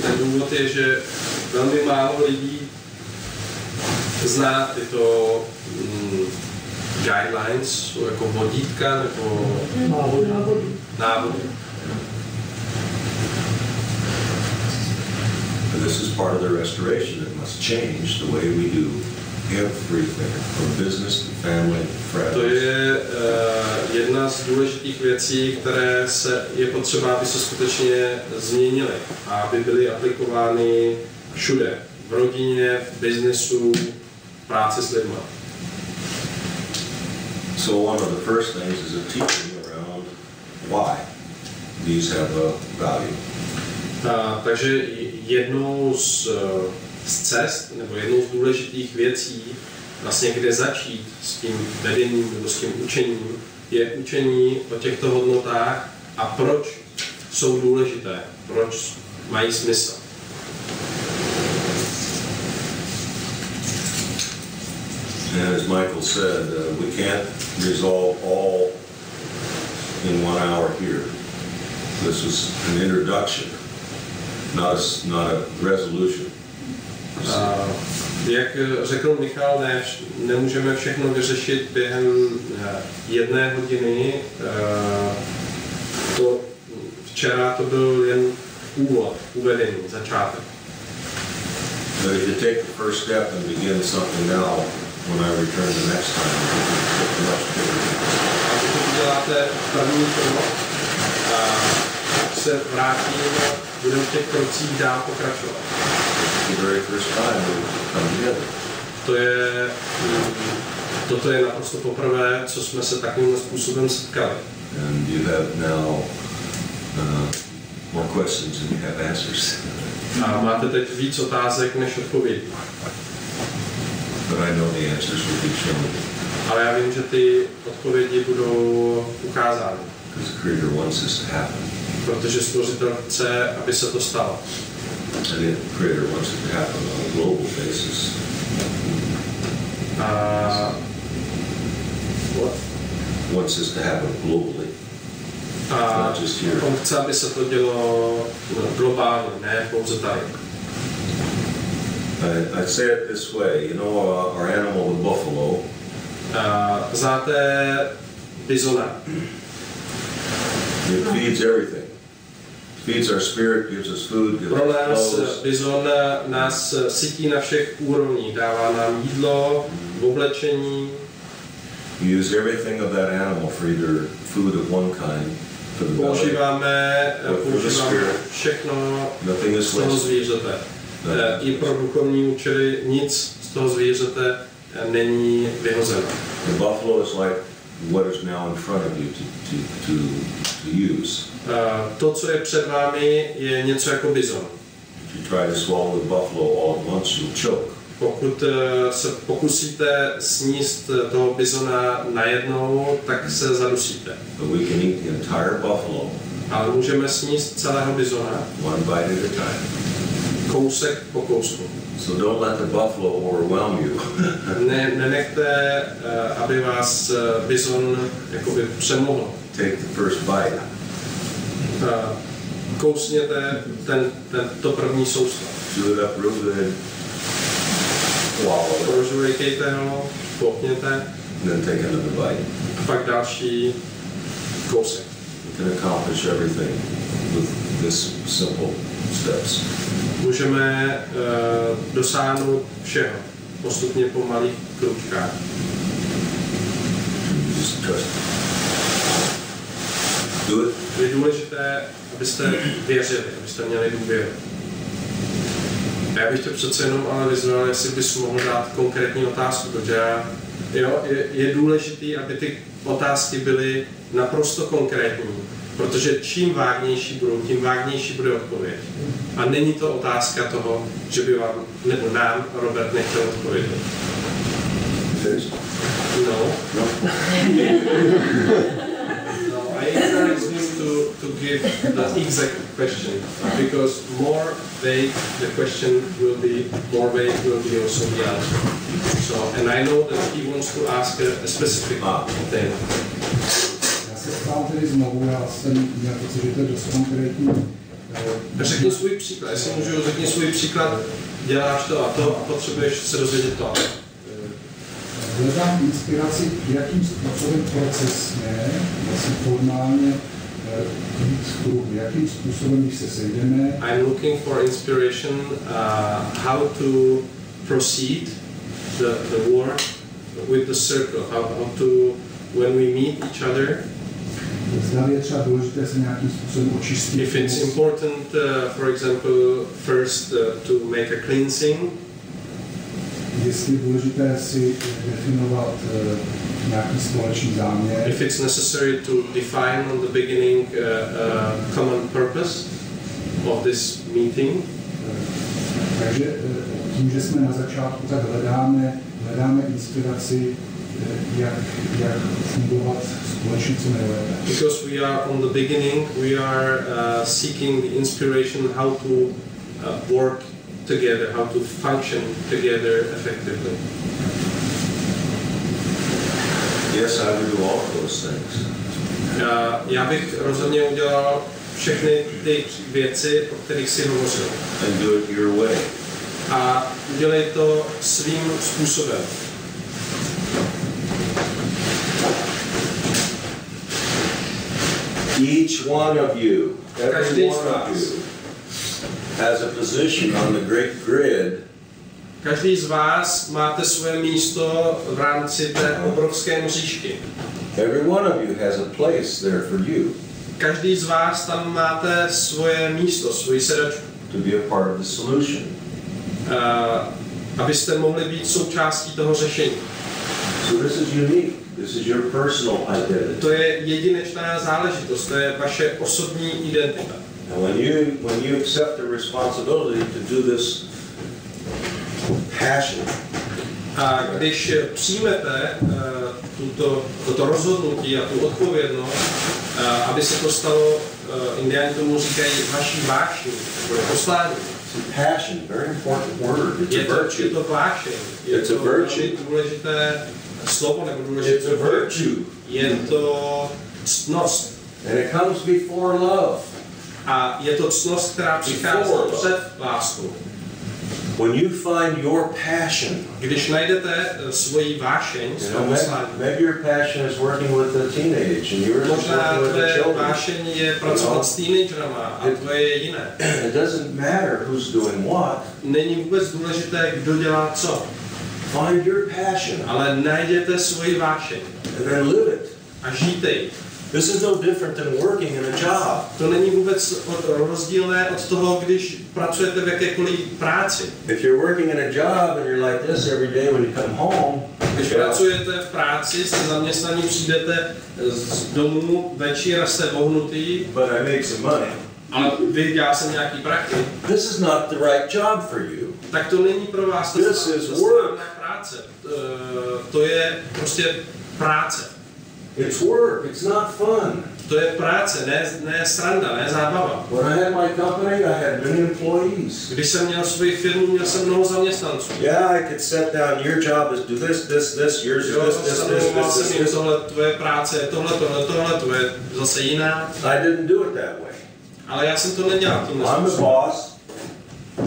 Ten důvod je, že velmi málo lidí zná tyto guidelines, jsou jako vodítka nebo návody. This is part of the restoration. It must change the way we do everything, from business to family, friends. To je jedna z důležitých věcí, které je potřeba, aby se skutečně změnily a aby byly aplikovány všude. V rodině, v biznesu, v práci s lidmi. So one of the first things is a teaching around why these have a value. Takže jednou z cest, nebo jednou z důležitých věcí, vlastně kde začít s tím vedením nebo s tím učením, je učení o těchto hodnotách a proč jsou důležité, proč mají smysl. And as Michael said, we can't resolve all in 1 hour here. This was an introduction, not a resolution. Jak řekl Michal, nemůžeme všechno vyřešit během 1 hodiny. Včera to byl jen úvod, uvedení, začátek. But if you take the first step and begin something now, when I return the next time, it's much bigger. A pokud uděláte první krok a se vrátím, budeme v těch krocích dál pokračovat. The very first time we come together. Toto je naprosto poprvé, co jsme se takovým způsobem setkali. And you have now more questions than you have answers. A máte teď víc otázek než odpovědí. But I know the answers will be shown. Ale já vím, že ty odpovědi budou ukázány. Because the Creator wants this to happen. Protože Stvořitel chce, aby se to stalo. And the Creator wants it to happen on a global basis. Wants this to happen globally. Not just here. On chce, aby se to dělo globálně, ne pouze tady. I'd say it this way, you know, our animal, the buffalo. Znáte bizona? It feeds everything. Feeds our spirit, gives us food, gives us clothes. Bizon nás sytí na všech úrovních, dává nám jídlo, oblečení. We use everything of that animal for either food of one kind, for the belly, používáme všechno z toho zvířete. I pro duchovní účely nic z toho zvířete není vyhozeno. The buffalo is like what is now in front of you to use. To, co je před vámi, je něco jako bizon. If you try to swallow the buffalo all at once, you'll choke. Pokud se pokusíte sníst toho bizona najednou, tak se zadusíte. But we can eat the entire buffalo. Ale můžeme sníst celého bizona. One bite at a time. Kousek po kousku. So don't let the buffalo overwhelm you. Nenechte, aby vás bizon jakoby přemohl. Take the first bite. Kousněte to první soustav. Chew it up real good. Swallow it. Prožujejte ho, popněte. And then take another bite. A pak další kousek. You can accomplish everything with this simple steps. Můžeme dosáhnout všeho, postupně po malých kručkách. Just trust. Do it. Je důležité, abyste věřili, abyste měli důvěru. Já bych tě přece jenom ale vyzval, jestli bys mohl dát konkrétní otázku, protože je důležité, aby ty otázky byly naprosto konkrétní, protože čím vágnější budou, tím vágnější bude odpověď. A není to otázka toho, že by vám, nebo nám, Robert, nechtěl odpovědět. No. I encourage him to give the exact question, because more vague the question will be, more vague will be also the answer. So, and I know that he wants to ask a specific thing. Já se ptám tedy znovu, já jsem měl pocit, že to je dost konkrétní. Řekni svůj příklad, jestli můžu, řekni svůj příklad, děláš to a potřebuješ se dozvědět to. hledám inspiraci, jakým způsobem procesně, vlastně formálně jít v kruhu, jakým způsobem, když se sejdeme. I'm looking for inspiration how to proceed the work with the circle, how to, when we meet each other. Zda je třeba důležité se nějakým způsobem očistit. If it's important, for example, first to make a cleansing. Jestli je důležité si definovat nějaký společný záměr. If it's necessary to define on the beginning common purpose of this meeting. Takže tím, že jsme na začátku, tak hledáme inspiraci, jak fungovat společně co nejlépe. Because we are on the beginning, we are seeking the inspiration how to work together, how to function together effectively. Yes, I would do all of those things. Já bych rozhodně udělal všechny ty věci, o kterých si hovořil. And do it your way. A udělej to svým způsobem. Each one of you, every Každý one z of vás. you, has a position on the great grid. Každý z vás máte svoje místo v rámci té obrovské mřížky. Every one of you has a place there for you Každý z vás tam máte svoje místo, svoji sedačku. to be a part of the solution. Abyste mohli být součástí toho řešení. So this is unique. This is your personal identity. To je jedinečná záležitost, to je vaše osobní identita. And when you accept the responsibility to do this passion, A když přijmete toto rozhodnutí a tu odpovědnost, aby se to stalo, indiáni tomu říkají, vaší vášní, nebo poslání. passion, very important word. It's a virtue. Je to vášeň, je It's a to virtue. velmi důležité slovo nebo It's důležité a virtue. Je to ctnost. And it comes before love. A je to ctnost, která přichází před láskou. When you find your passion, Když najdete svoji vášeň, svoje poslání, maybe your passion is working with a teenage and yours is možná working with the tvoje children. vášeň je pracovat s teenagerama a tvoje je jiné. It doesn't matter who's doing what. Není vůbec důležité, kdo dělá co, Find your passion ale najděte svoji vášeň and then live it. a žijte ji. This is no different than working in a job. To není vůbec rozdílné od toho, když pracujete v jakékoliv práci. If you're working in a job and you're like this every day when you come home, Když pracujete v práci, jste zaměstnaní, přijdete z domu večer a jste vohnutý, but I make some money. ale dělá jsem nějaký prachy, This is not the right job for you. tak to není pro vás to This is work. správná práce. To je prostě práce. It's work. It's not fun. To je práce, ne sranda, ne zábava. When I had my company, I had many employees. Když jsem měl svoji firmu, měl jsem mnoho zaměstnanců. Yeah, I could set down your job is do this, this, this, yours is Jo, this, stanovoval this, jsem jim, this. tohle tvoje práce je tohle, to je zase jiná. I didn't do it that way. Ale já jsem to nedělal tímhle I'm the způsobem. boss.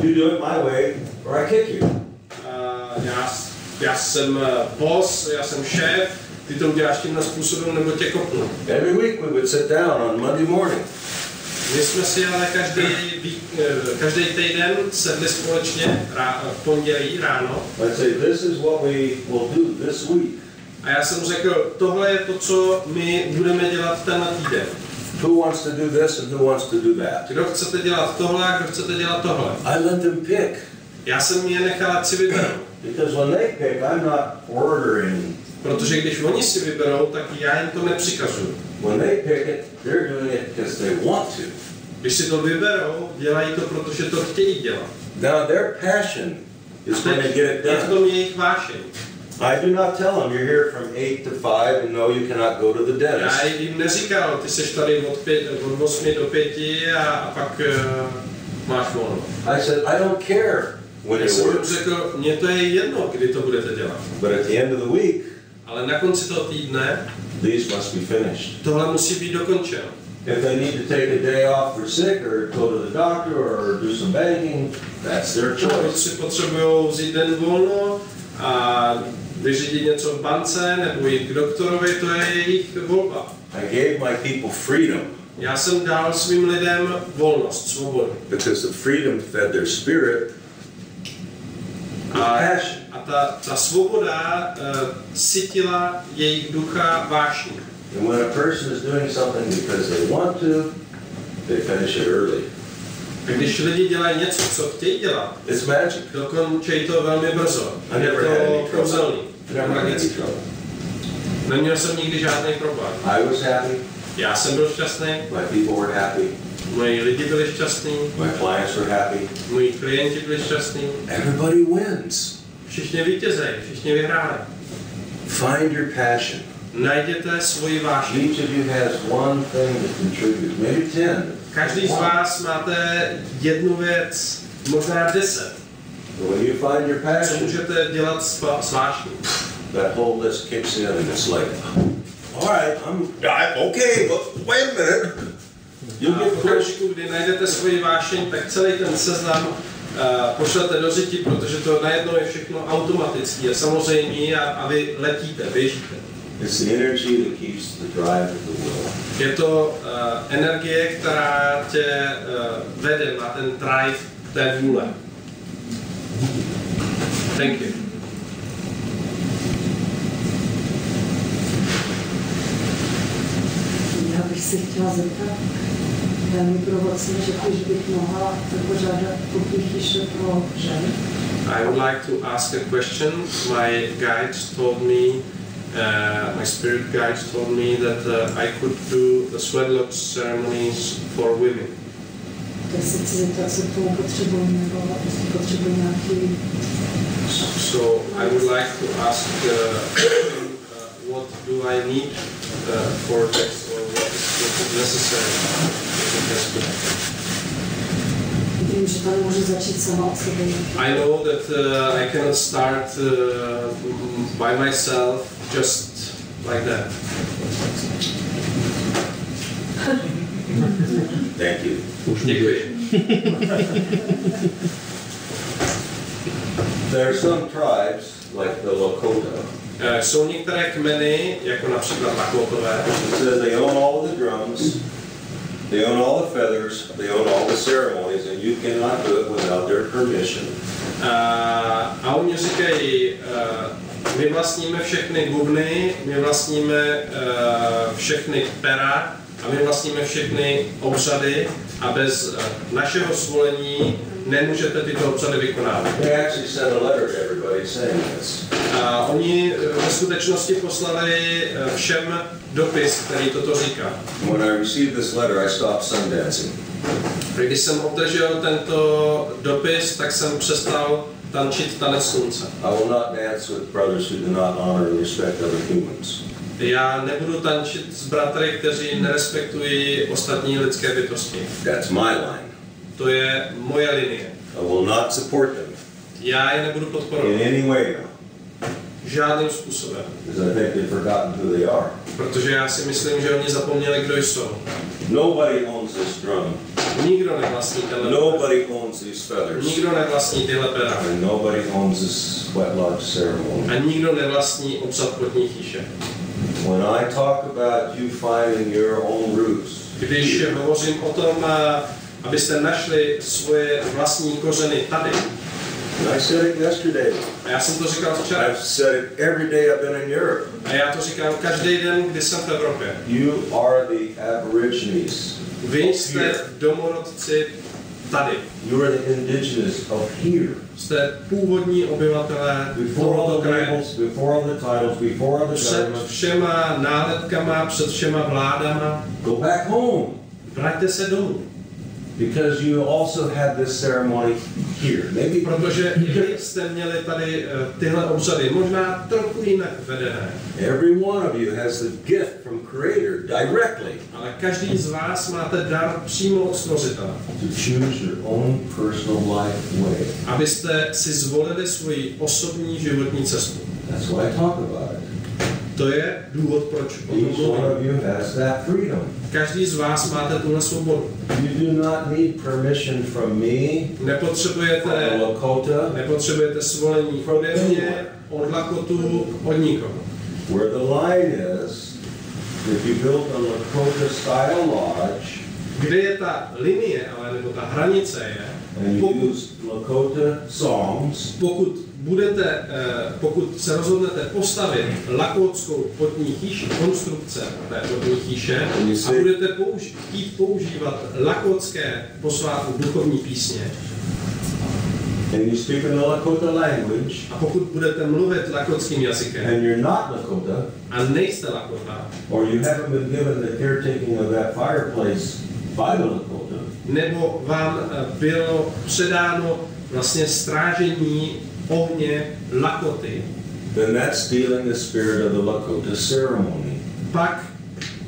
You do it my way, or I kick you. Já jsem boss, já jsem šéf, ty to uděláš tímhle způsobem, nebo tě kopnu. Every week we would sit down on Monday morning. My jsme si ale každý týden sedli společně v pondělí ráno. I'd say, this is what we will do this week. A já jsem řekl, tohle je to, co my budeme dělat tenhle týden. Who wants to do this and who wants to do that? Kdo chcete dělat tohle a kdo chcete dělat tohle. I let them pick. Já jsem je nechal, ať si vyberou. Because when they pick, I'm not ordering. Protože když oni si vyberou, tak já jim to nepřikazuju. When they pick it, they're doing it because they want to. Když si to vyberou, dělají to, protože to chtějí dělat. Now their passion is going to get it Je v done. tom jejich vášeň. I do not tell them you're here from 8 to 5 and no, you cannot go to the dentist. Já jim neříkal, ty seš tady od 8 do 5 a pak máš volno. I said, I don't care when Já it jsem jim works, řekl, mně to je jedno, kdy to budete dělat. but at the end of the week, Ale na konci toho týdne these must be finished. tohle musí být dokončeno. If they need to take a day off for sick or go to the doctor or do some banking, that's their Pokud choice. si potřebují vzít den volno a Vyřídit něco v bance nebo jít k doktorovi, to je jejich volba. I gave my people freedom. Já jsem dal svým lidem volnost, svobodu. Because the freedom fed their spirit. A ta svoboda sytila jejich ducha vášní. And when a person is doing something because they want to, they finish it early. A když lidi dělají něco, co chtějí dělat, It's magic. dokončí to velmi brzo. I never had any trouble. Never had any trouble. Neměl jsem nikdy žádný problém. I was happy. Já jsem byl šťastný. My people were happy. Moji lidi byli šťastní. My clients were happy. Moji klienti byli šťastní. Everybody wins. Všichni vítězí, všichni vyhráli. Find your passion. Najděte svoji vášeň. Each of you has one thing to contribute, maybe 10. Každý z vás máte jednu věc, možná 10. When you find your Co passion, můžete dělat s vášní? that whole list kicks in and it's like, all right, okay, but wait a minute. You A get v pushed. okamžiku, kdy najdete svoji vášeň, tak celý ten seznam pošlete do řiti, protože to najednou je všechno automatické, je samozřejmé a vy letíte, běžíte. It's the energy that keeps the drive of the will. Je to energie, která tě vede na ten drive té vůle. Thank you. Já bych se chtěla zeptat, velmi provocně řekl, že bych mohla požádat potichyše pro ženy. I would like to ask a question. My guides told me, my spirit guides told me that I could do the sweatlodge ceremonies for women. Tak se chci zeptat, co k tomu potřebuji, nebo jestli potřebuji nějaký... So I would like to ask what do I need for this, or what is necessary for this. Vím, že to nemůžu začít sama od sebe. I know that I cannot start by myself just like that. Thank you. Děkuji. There are some tribes, like the Lakota, Jsou některé kmeny, jako například Lakotové, that says they own all the drums, they own all the feathers, they own all the ceremonies, and you cannot do it without their permission. a oni říkají, my vlastníme všechny bubny, my vlastníme všechny pera a my vlastníme všechny obřady a bez našeho svolení nemůžete tyto obřady vykonávat. They actually sent a letter to everybody saying this. A oni ve skutečnosti poslali všem dopis, který toto říká. When I received this letter, I stopped sun dancing. Když jsem obdržel tento dopis, tak jsem přestal tančit tanec slunce. I will not dance with brothers who do not honor and respect other humans. Já nebudu tančit s bratry, kteří nerespektují ostatní lidské bytosti. That's my line. To je moje linie. I will not support them Já je nebudu podporovat. in any way now, Žádným způsobem. because I think they've forgotten who they are. Protože já si myslím, že oni zapomněli, kdo jsou. Nobody owns this drum. Nikdo nevlastní tenhle Nobody owns these feathers. Nikdo nevlastní tyhle pera. And nobody owns this sweat lodge ceremony. A nikdo nevlastní obsad potní chýše. When I talk about you finding your own roots, Když hovořím o tom, abyste našli svoje vlastní kořeny tady, I said it yesterday. a já jsem to říkal včera, I've said it every day I've been in Europe. a já to říkám každý den, kdy jsem v Evropě. You are the Aborigines. Vy jste domorodci tady. You are the indigenous of here. Jste původní obyvatelé Before all tohoto the kraje. labels, before all the titles, before all the Před governments, všema nálepkama, před všema vládama. go back home. Vraťte se domů. Because you also had this ceremony here. Maybe Protože vy jste měli tady tyhle obřady, možná trochu jinak vedené. every one of you has the gift from Creator directly Ale každý z vás máte dar přímo od Stvořitele. to choose your own personal life way. Abyste si zvolili svoji osobní životní cestu. That's why I talk about it. To je důvod, proč o tom Each one mluvím. of you has that freedom. Každý z vás máte tuhle svobodu. You do not need permission from me, from Nepotřebujete Lakota, svolení ode mě, od Lakotu od nikoho. Where the line is, if you build a Lakota style lodge, kde je ta linie, ale nebo ta hranice je, and you use Lakota songs, pokud se rozhodnete postavit lakotskou potní chýši, konstrukce té potní chýše a budete chtít používat lakotské posvátku duchovní písně, and you speak in the Lakota language, a pokud budete mluvit lakotským jazykem, and you're not Lakota, a nejste Lakota, or you haven't been given the caretaking of that fireplace by the Lakota, nebo vám bylo předáno vlastně strážení ohně Lakoty, then that's stealing the spirit of the Lakota ceremony. pak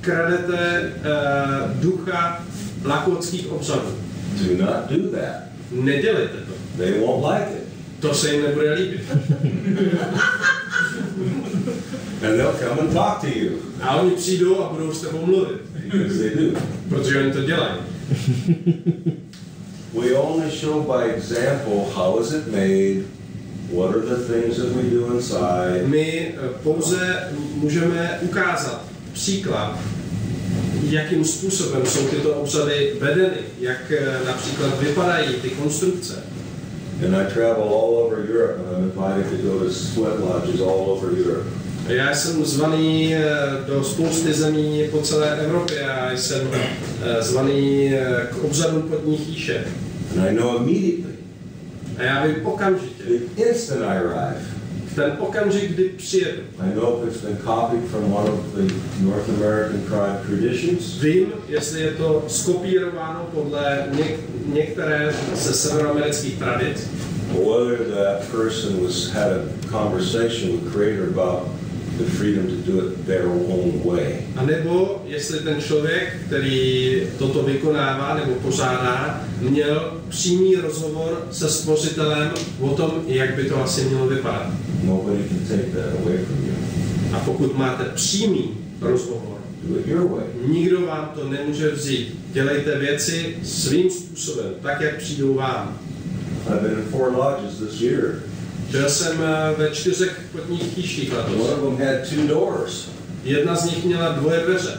kradete ducha lakotských obřadů. Do not do that. Nedělejte to. They won't like it. To se jim nebude líbit. And they'll come and talk to you. A oni přijdou a budou s tebou mluvit. Because they do. Protože oni to dělají. We only show by example how is it made, what are the things that we do inside. My pouze můžeme ukázat příklad, jakým způsobem jsou tyto obřady vedeny, jak například vypadají ty konstrukce. And I travel all over Europe and I'm invited to go to sweat lodges all over Europe. Já jsem zvaný do spousty zemí po celé Evropě a jsem zvaný k obřadům potní chýše. And I know immediately, A já vím okamžitě, the instant I arrive, v ten okamžik, kdy přijedu, I know if it's been copied from one of the North American tribe traditions, vím, jestli je to skopírováno podle některé ze severoamerických tradic, or whether that person had a conversation with Creator about the freedom to do it their own way. a nebo jestli ten člověk, který toto vykonává nebo pořádá, měl přímý rozhovor se Stvořitelem o tom, jak by to asi mělo vypadat. Nobody can take that away from you. A pokud máte přímý rozhovor, Do it your way. nikdo vám to nemůže vzít. Dělejte věci svým způsobem, tak, jak přijdou vám. I've been in 4 lodges this year. Byl jsem ve 4 potních chýších One letos. of them had 2 doors. Jedna z nich měla 2 dveře.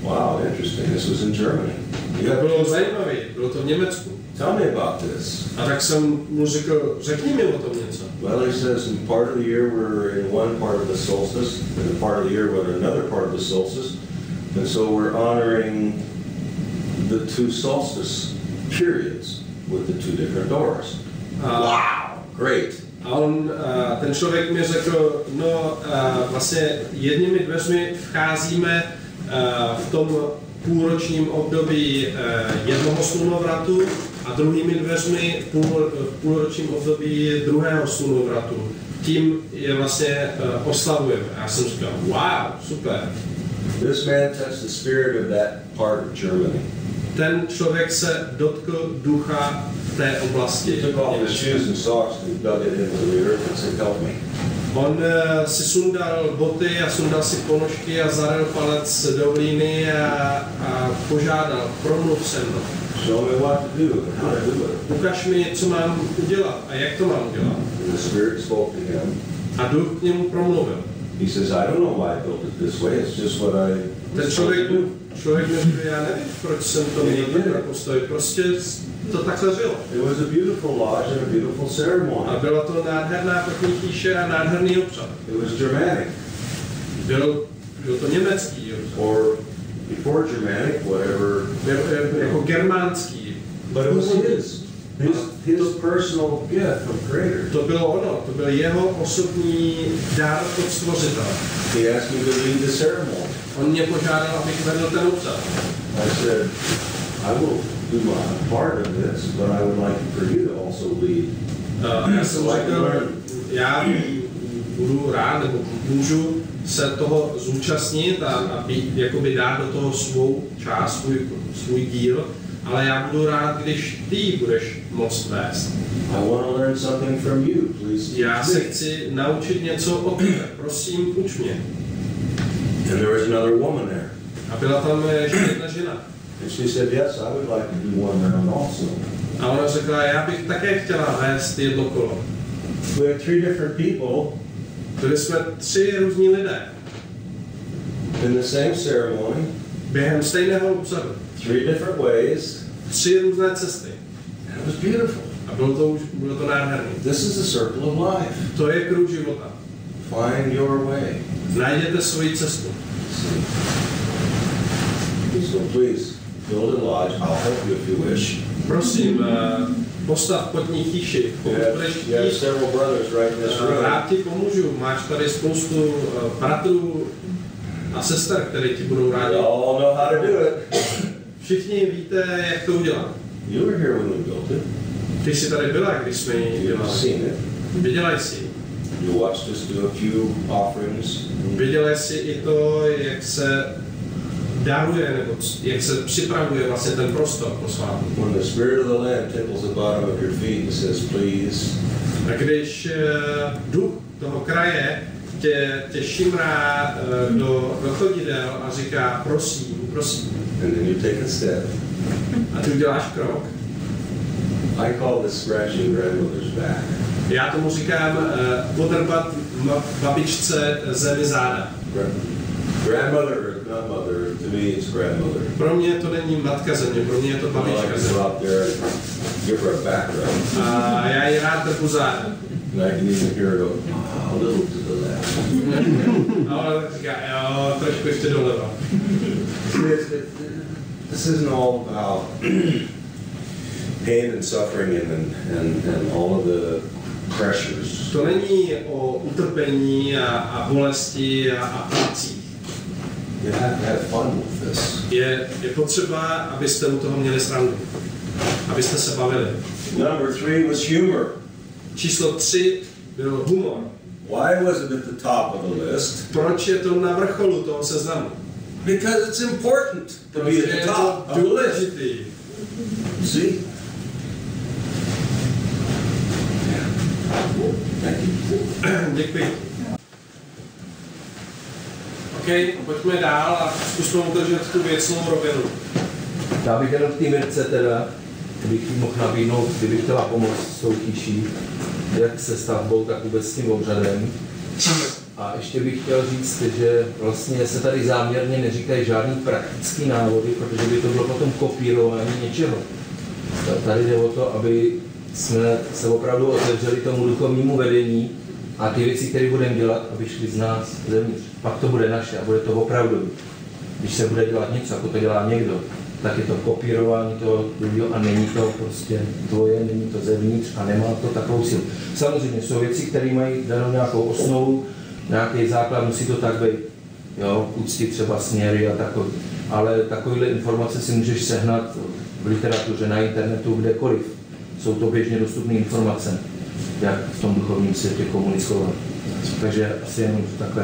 Wow, interesting. This was in Germany. You To have bylo zajímavé, bylo to v Německu. Tell me about this. A tak jsem mu řekl, řekni mi o tom něco. Well, he says in part of the year we're in one part of the solstice, and in part of the year we're in another part of the solstice, and so we're honoring the 2 solstice periods with the 2 different doors. Wow, great. A ten člověk mi řekl, no vlastně jedními dveřmi vcházíme v tom půlročním období jednoho slunovratu a druhými dveřmi v půlročním období druhého slunovratu. Tím je vlastně oslavujeme. Já jsem říkal, wow, super. This man touched the spirit of that part of Germany. Ten člověk se dotkl ducha té oblasti. He took off his shoes and socks and dug it into the earth and said, help me. On si sundal boty a sundal si ponožky a zaril palec do hlíny a požádal, promluv se mnou. Show me what to do and how to do it. Ukaž mi, co mám udělat a jak to mám udělat. And the Spirit spoke to him. A duch k němu promluvil. He says, I don't know why I built it this way, it's just what I Ten was told to do. člověk mi řekl, já nevím, proč jsem to měl takhle postavit, prostě to takhle bylo. It was a beautiful lodge and a beautiful ceremony. A byla to nádherná potní chýše a nádherný obřad. It was Germanic, Byl to německý obřad. or before Germanic, whatever. Jako germánský. But it was his personal gift from Creator. To bylo ono, to byl jeho osobní dár od Stvořitele. He asked me to lead the ceremony. On mě požádal, abych vedl ten obřad. I said, I will do my part of this, but I would like for you to also lead. Já jsem řekl, já budu rád, nebo můžu se toho zúčastnit a jakoby dát do toho svou část, svůj díl, ale já budu rád, když ty budeš moct vést. I want to learn something from you, please. Já se chci naučit něco od tebe, prosím, uč mě. And there was another woman there. A byla tam ještě jedna žena. And she said, yes, I would like to do one round also. A ona řekla, já bych také chtěla vést jedno kolo. We had 3 different people Byli jsme 3 různí lidé in the same ceremony, během stejného obřadu. 3 different ways. 3 různé cesty. And it was beautiful. A bylo to nádherné. This is the circle of life. To je kruh života. Find your way. Najděte svoji cestu. So please, build a lodge. I'll help you if you wish. Prosím, postav potní chýši. Pokud budeš You have chtít, several brothers right in this room. rád ti pomůžu. Máš tady spoustu bratrů a sester, které ti budou rádi. You all know how to do it. Všichni víte, jak to udělat. You were here when we built it. Ty jsi tady byla, když jsme ji You've dělali. seen it. Viděla jsi. You watched us do a few offerings. Viděla jsi i to, jak se daruje, nebo jak se připravuje vlastně ten prostor pro svátky. When the spirit of the land tickles the bottom of your feet and says, please. A když duch toho kraje tě šimrá do chodidel a říká prosím, prosím. And then you take a step. A ty uděláš krok. I call this scratching grandmother's back. Já tomu říkám podrbat babičce zemi záda. Grandmother or not mother, to me it's grandmother. Pro mě to není matka země, pro mě je to I babička like to země. go out there and give her a back rub. A já ji rád drbu záda. And I can even hear her go, a little to the left. Ale říká, jo, trošku ještě doleva. This isn't all about pain and suffering and all of the pressures. To není o utrpení a bolesti a pracích. You have to have fun with this. Je potřeba, abyste u toho měli srandu. Abyste se bavili. Number 3 was humor. Číslo 3 byl humor. Why was it at the top of the list? Proč je to na vrcholu toho seznamu? Because it's important to be Protože at je the top to of the list. důležitý. See? Thank you. Děkuji. OK, pojďme dál a zkusme udržet tu věcnou rovinu. Já bych jenom v té Mirce teda, kdybych jí mohl nabídnout, kdybych chtěla pomoct s tou chýší, jak se stavbou, tak vůbec s tím obřadem. A ještě bych chtěl říct, že vlastně se tady záměrně neříkají žádný praktický návody, protože by to bylo potom kopírování něčeho. Tady jde o to, aby jsme se opravdu otevřeli tomu duchovnímu vedení a ty věci, které budeme dělat, aby šly z nás zevnitř. Pak to bude naše a bude to opravdu. Když se bude dělat něco, jako to dělá někdo, tak je to kopírování toho druhého a není to prostě tvoje, není to zevnitř a nemá to takovou sílu. Samozřejmě jsou věci, které mají danou nějakou osnovu, nějaký základ, musí to tak být, jo, úcty třeba směry a takový. Ale takovéhle informace si můžeš sehnat v literatuře, na internetu, kdekoliv. Jsou to běžně dostupné informace, jak v tom duchovním světě komunikovat. Takže asi jenom takhle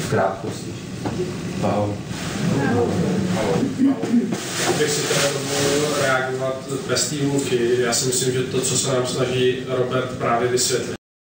v krátkosti. Ahoj. Bych si teda dovolil reagovat bez té hluky. Já si myslím, že to, co se nám snaží Robert právě vysvětlit,